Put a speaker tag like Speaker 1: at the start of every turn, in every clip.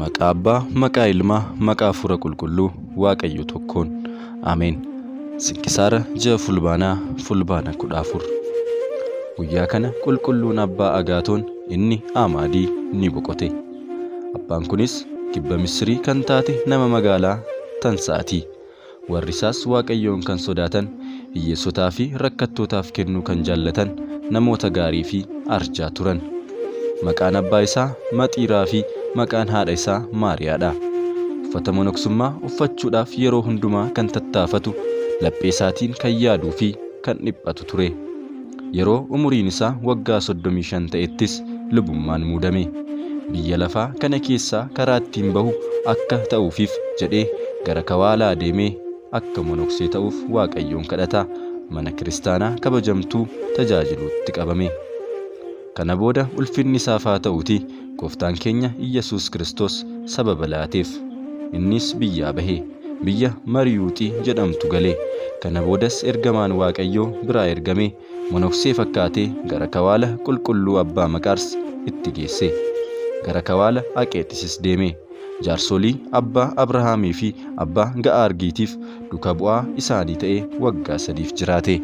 Speaker 1: Maqaa Abbaa, maqaa Ilmaa, maqaa Hafuura Qulqulluu, Waaqayyo tokkoon. Ameen. Sinkisaara ji'a Fulbaanaa 14. Guyyaa kana qulqulluun Abbaa Agaatoon inni Amaadii ni boqote. Abbaan kunis kibba Misrii kan taate nama magaalaa Tansaati. Warri isaas Waaqayyoon kan sodaatan, hiyyeessotaa fi rakkattootaaf kennuu kan jaallatan namoota gaarii fi arjaa turan. Maqaan abbaa isaa Maxiiraa fi maqaan haadha isaa Maariyaadha. Uffata monoksummaa uffachuudhaaf yeroo hundumaa kan tattaafatu, laphee isaatiin kan yaaduu fi kan dhiphatu ture. Yeroo umuriin isaa waggaa 35 ta'ettis lubummaan muudame. Biyya lafaa kana keessaa karaa ittiin bahu akka ta'uufiif jedhee gara Kawaalaa deemee akka monoksee ta'uuf Waaqayyoon kadhata mana kiristaanaa kabajamtuu tajaajiluutti qabame. Kana booda ulfinni isaaf haa ta'uuti Gooftaan keenya Iyyasuus Kiristoos sababa laateef innis biyyaa bahe, biyya Mariyuuxii jedhamtu galee. Kana boodas ergamaan Waaqayyoo biraa ergamee monoksee fakkaatee gara Kawaala qulqulluu Abbaa Maqaars itti geesse. Gara Kawaala Aqeexisis deeme. Jaarsolii Abbaa Abrahaamii fi Abbaa Ga'aargiitiif duka bu'aa isaanii ta'ee waggaa 3 jiraate.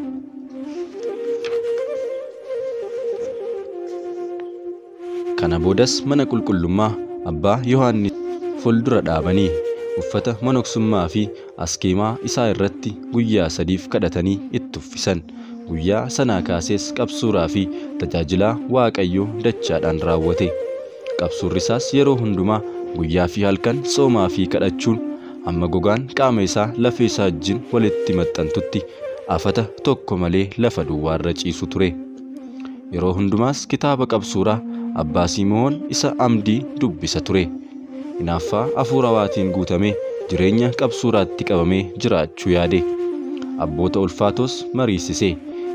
Speaker 1: Kana boodas mana qulqullummaa Abbaa Yohaannis fuuldura dhaabanii uffata monoksummaa fi askeemaa isaa irratti guyyaa 3 kadhatanii itti uffisan. Guyyaa sanaa kaasees qabsuuraa fi tajaajilaa Waaqayyoo dachaadhaan raawwate. Qabsuurri isaas yeroo hundumaa guyyaa fi halkan soomaa fi kadhachuun amma gogaan qaama isaa lafee isaa wajjin walitti maxxantutti afata tokko malee lafa duwwaarra ciisu ture. Yeroo hundumaas kitaaba qabsuuraa Abbaa Simoon isa Amdii dubbisa ture. Hinaaffaa hafuura waatiin guutamee jireenya qabsuuraatti qabamee jiraachuu yaade. Abboota ulfaatos mariisise.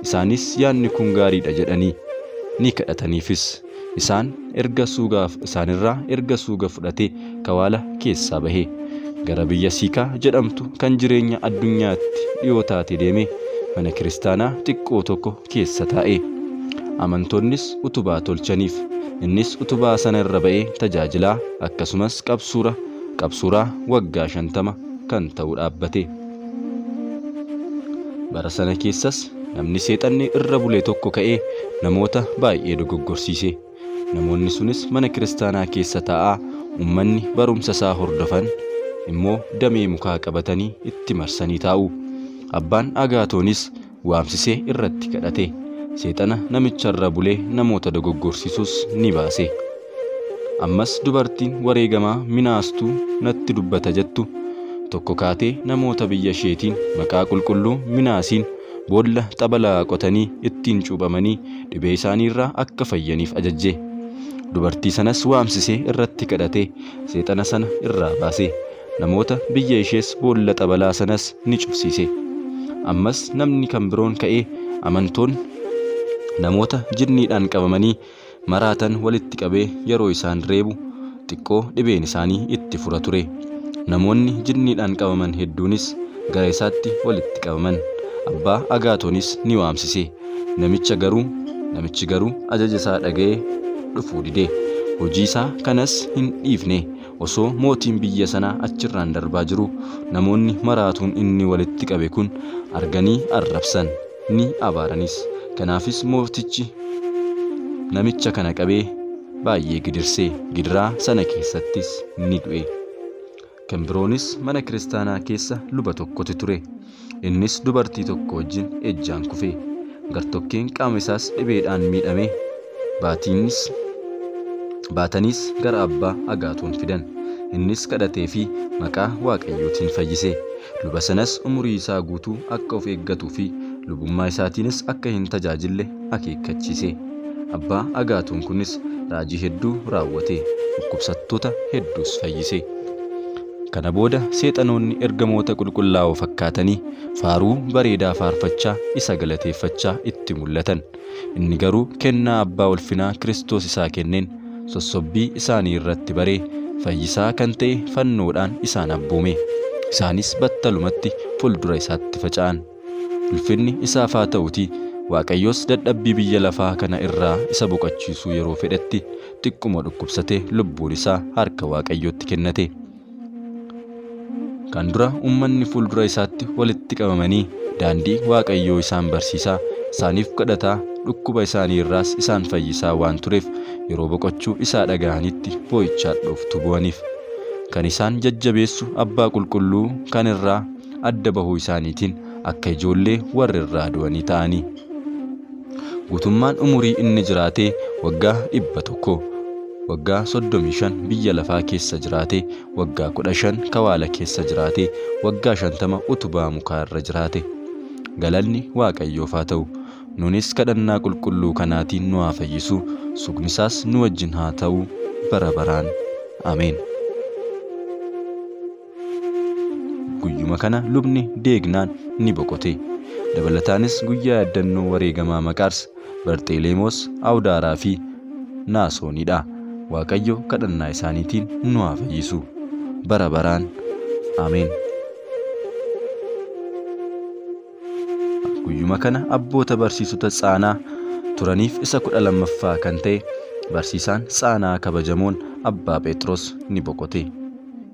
Speaker 1: Isaanis yaadni kun gaariidha jedhanii ni kadhataniifis. Isaan isaanirraa erga suuga fudhatee Kawaala keessaa bahe. Gara biyya Siikaa jedhamtu kan jireenya addunyaatti dhiyoo taate deeme mana kiristaanaa xiqqoo tokko keessa taa'e. Amantoonnis utubaa tolchaniif. Innis utubaa sana irra ba'ee tajaajilaa akkasumas qabsuuraa waggaa 50 kan ta'u dhaabbate. Bara sana keessas namni seexanni irra bulee tokko ka'ee namoota baay'ee dogoggorsiise. Namoonni sunis mana kiristaanaa keessa taa'aa ummanni barumsa isaa hordofan immoo damee mukaa qabatanii itti marsanii taa'u. Abbaan Agaatoonis waamsisee irratti kadhate. Seexana namicha irra bulee namoota dogoggorsiisus ni baase. Ammas dubartiin wareegamaa minaastuu natti dubbata jettu tokko kaatee namoota biyya isheetiin maqaa qulqulluu minaasiin boolla xabalaa qotanii ittiin cuuphamanii dhibee isaaniirraa akka fayyaniif ajajje. Dubartii sanas waamsisee irratti kadhatee seexana sana irraa baase. Namoota biyya ishees boolla xabalaa sanas ni cufsiise. Ammas namni kan biroon ka'ee amantoon namoota jinniidhaan qabamanii maraatan walitti qabee yeroo isaan reebu xiqqoo dhibeen isaanii itti fura ture. Namoonni jinniidhaan qabaman hedduunis gara isaatti walitti qabaman. Abbaa Agaatoonis ni waamsise. Namichi garuu ajaja isaa dhaga'ee dhufuu dide. Hojii isaa kanas hin dhiifne. Osoo mootiin biyya sanaa achirraan darbaa jiru namoonni maraatuun inni walitti qabe kun arganii arrabsan ni abaaranis. Kanaafis mootichi namicha kana qabee baay'ee gidirsee gidiraa sana keessattis ni du'e. Kan biroonis mana kiristaanaa keessa luba tokkotu ture. Innis dubartii tokko wajjin ejjaan kufe. Gartokkeen qaama isaas dhibeedhaan miidhame. Baataniis gara Abbaa Agaatoon fidan. Innis kadhatee fi maqaa Waaqayyootiin fayyise. Luba sanas umurii isaa guutuu akka of eeggatuu fi lubummaa isaatiinis akka hin tajaajille akeekkachiise. Abbaa Agaatoon kunis raajii hedduu raawwate. Dhukkubsattoota hedduus fayyise. Kana booda seexanoonni ergamoota qulqullaa'oo fakkaatanii faaruu bareedaa faarfachaa isa galateeffachaa itti mul'atan. Inni garuu kennaa Abbaa ulfinaa Kiristoos isaa kenneen sossobbii isaanii irratti baree fayyisaa kan ta'e fannoodhaan isaan abboome. Isaanis battalumatti fuuldura isaatti faca'an. Ulfinni isaaf haa ta'uutii Waaqayyos dadhabbii biyya lafaa kana irraa isa boqochiisuu yeroo fedhetti xiqquma dhukkubsatee lubbuun isaa harka Waaqayyootti kennate. Kan dura uummanni fuuldura isaatti walitti qabamanii daandii Waaqayyoo isaan barsiisaa, isaaniif kadhataa, dhukkuba isaanii irraas isaan fayyisaa waan tureef yeroo boqochuu isaa dhaga'anitti boo'ichaa dhooftu bu'aniif. Kan isaan jajjabeessu Abbaa Qulqulluu kan irraa adda bahuu isaaniitiin akka ijoollee warra irraa du'anii ta'anii. Guutummaan umurii inni jiraatee waggaa 100, waggaa 35 biyya lafaa keessa jiraatee, waggaa 15 kawaala keessa jiraatee, waggaa 50 utubaa mukaa irra jiraate. Galanni Waaqayyoof haa ta'u. Nunis kadhannaa qulqulluu kanaatiin nu haa fayyisu, sugnisaas nu wajjin haa ta'u bara baraan. Ameen. Guyyuma kana lubni deegnaan ni boqote. Dabalataanis guyyaa yaadannoo wareegamaa Maqaars, Barxeelemoos, Awdaaraa fi Naasoonidha. Waaqayyo kadhannaa isaaniitiin nu haa fayyisu bara baraan. Ameen. Guyyuma kana abboota barsiisota Tsaanaa turaniif isa 12ffaa kan ta'e barsiisaan Tsaanaa kabajamoon Abbaa Phexros ni boqote.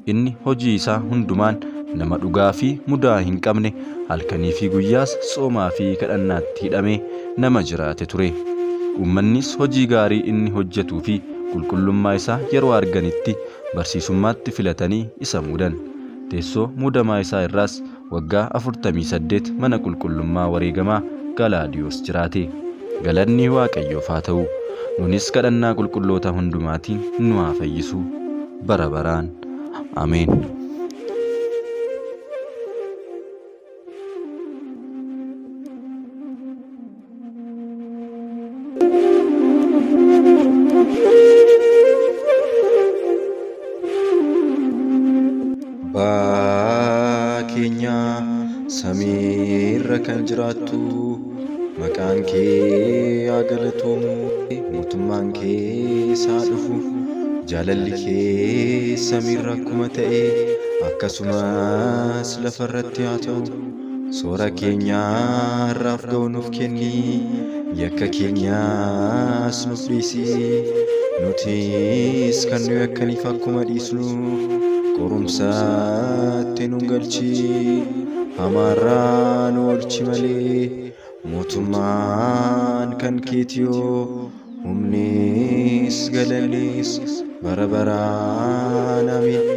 Speaker 1: Inni hojii isaa hundumaan nama dhugaa fi mudaa hin qabne, halkanii fi guyyaas soomaa fi kadhannaatti hidhamee nama jiraate ture. Uummannis hojii gaarii inni hojjetuu fi qulqullummaa isaa yeroo arganitti barsiisummaatti filatanii isa muudan. Teessoo muudamaa isaa irraas waggaa 48 mana qulqullummaa wareegamaa Galaadiyoos jiraate. Galanni Waaqayyoof haa ta'u. Nunis kadhannaa qulqulloota hundumaatiin nu haa fayyisu bara baraan. Ameen.
Speaker 2: Keenya samiirra kan jiraattu maqaan kee haa galatamu, mootummaan kee haa dhufu, jaalalli kee samiirra akkuma ta'e akkasumas lafarratti haa ta'u. Soora keenya har'aaf ga'u nuuf kenni, yakka keenyaas nuuf dhiisi, nutis kan nu yakkaniif akkuma dhiisnu qorumsaatti nu galchi, hamaarraa nu oolchi malee. Mootummaan kan keetiyoo, humnis galannis bara baraan. Ameen.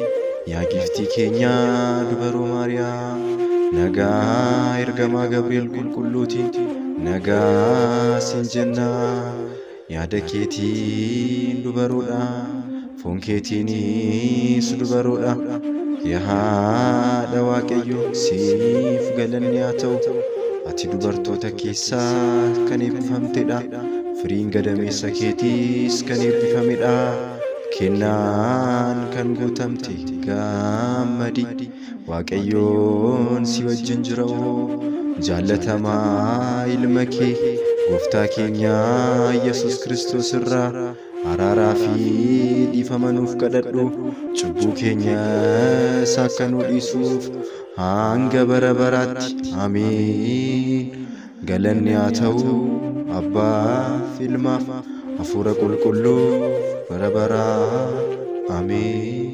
Speaker 2: Yaa giftii keenya dubaroo Maariyaam, nagaa ergamaa Gabriel qulqulluutiin nagaa siin jenna. Yaada keetiin dubaroodha, foon keetiinis dubaroodha. Yaa haadha Waaqayyoo, siif galanni haa ta'u. Ati dubartoota keessaa kan eebbifamtedha, firiin gadameessa keetiis kan eebbifamedha. Kennaan kan guutamte gammadi, Waaqayyoon si wajjin jira. Jaallatamaa ilma kee gooftaa keenya Yesuus Kiristoos irraa araaraa fi dhiifama nuuf kadhadhu, cubbuu keenyas akka nu dhiisuuf hanga bara baraatti. Ameen. Galanni haa ta'u Abbaaf, Ilmaaf, Hafuura Qulqulluu bara baraan. Ameen.